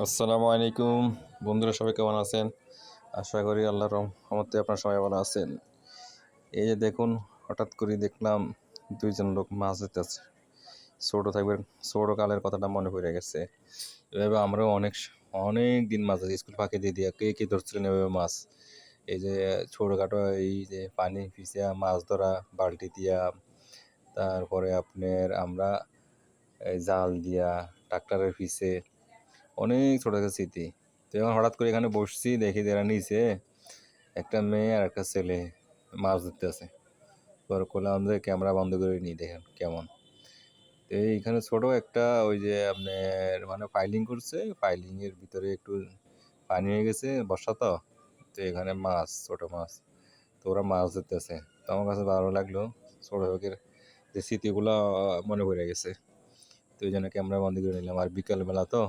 আসসালামু আলাইকুম বন্ধুরা, সবাই কেমন আছেন? আশা করি আল্লাহর রহমতে আপনারা সবাই ভালো আছেন। এই যে দেখুন, হঠাৎ করে দেখলাম দুইজন লোক মাছ ধরতেছে। ছোটো কালের কথাটা মনে পড়ে গেছে। এভাবে আমরাও অনেক দিন মাছ ধরি, স্কুল ফাঁকি দিয়ে দিয়া কে ধরছিলেন এভাবে মাছ। এই যে ছোটোখাটো এই যে পানি পিছিয়া মাছ ধরা, বালতি দিয়া, তারপরে আমরা এই জাল দিয়া, ট্রাক্টরের পিছে অনেক ছোট একটা স্মৃতি। তো এখন হঠাৎ করে এখানে বসছি, দেখি যে এরা নিচে একটা মেয়ে আর একটা ছেলে মাছ ধরতেছে। পরে করলাম যে ক্যামেরা বন্ধ করে নিই, দেখেন কেমন। তো এইখানে ছোট একটা ওই যে আপনার ফাইলিং করছে, ফাইলিং এর ভিতরে একটু পানি হয়ে গেছে, বর্ষা তো। তো এখানে মাছ, ছোট মাছ, তো ওরা মাছ ধরতেছে। তো আমার কাছে ভালো লাগলো, ছোট লোকের যে স্মৃতিগুলো মনে পড়ে গেছে। তো এই জন্য ক্যামেরা বন্ধ করে নিলাম। আর বিকালবেলা তো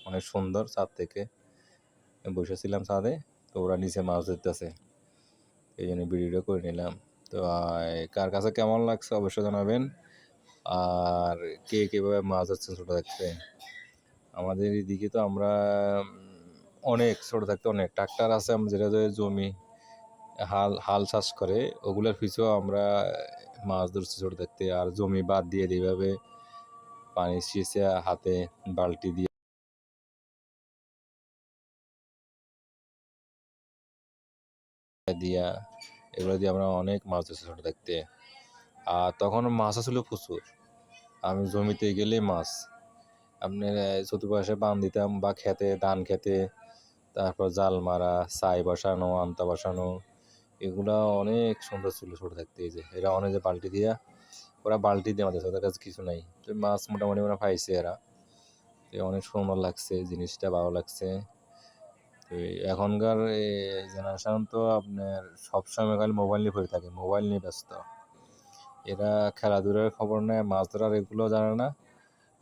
অনেক সুন্দর, ছাদ থেকে বসেছিলাম ছাদে, তো ওরা নিচে মাছ ধরতেছে, এই জন্য ভিডিওটা করে নিলাম। তো কার কাছে কেমন লাগছে অবশ্যই জানাবেন। আর কে কীভাবে মাছ ধরছেন ছোটো থাকতে। আমাদের এদিকে তো আমরা অনেক ছোটো থাকতে অনেক ট্রাক্টর আছে, যেটা জমি হাল চাষ করে, ওগুলোর পিছুও আমরা মাছ ধরছি ছোটো থাকতে। আর জমি বাদ দিয়ে এইভাবে পানি ছিঁচে হাতে বালতি দিয়ে দিয়া, এগুলো দিয়ে আমরা অনেক মাছ ধরছি ছোটো থাকতে। আর তখন মাছ ছিল প্রচুর। আমি জমিতে গেলে মাছ, আপনার চতুর্পাশে বান দিতাম, বা খেতে, ধান খেতে, তারপর জাল মারা, ছাই বসানো, আমতা বসানো, এগুলা অনেক সুন্দর ছিল ছোটো থাকতে। এই যে এরা অনেক যে বালতি দিয়া, ওরা বালতি দিয়ে আমাদের ওদের কাছে কিছু নাই, তো মাছ মোটামুটি ওরা পাইছে এরা। তো অনেক সুন্দর লাগছে, জিনিসটা ভালো লাগছে। তো এখনকার জেনারেশন তো আপনার সবসময় খালি মোবাইল নিয়ে পড়ে থাকে, মোবাইল নিয়ে ব্যস্ত। এরা খেলাধুলার খবর নেয়, মাছ ধরার এগুলো জানে না।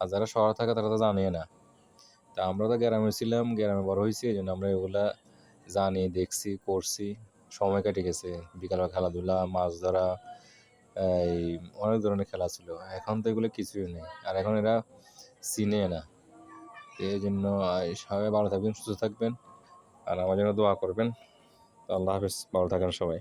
আর যারা শহরে থাকে তারা তো জানেই না। তা আমরা তো গ্রামে ছিলাম, গ্রামে বড় হয়েছি, এই জন্য আমরা এগুলা জানি, দেখছি, করছি, সময় কেটে গেছে। বিকালবেলা খেলাধুলা, মাছ ধরা, এই অনেক ধরনের খেলা ছিল। এখন তো এগুলো কিছুই নেই, আর এখন এরা চিনে না। এই জন্য সবাই ভালো থাকবেন, সুস্থ থাকবেন, আর আমার জন্য দোয়া করবেন। আল্লাহ হাফেজ, ভালো থাকেন সবাই।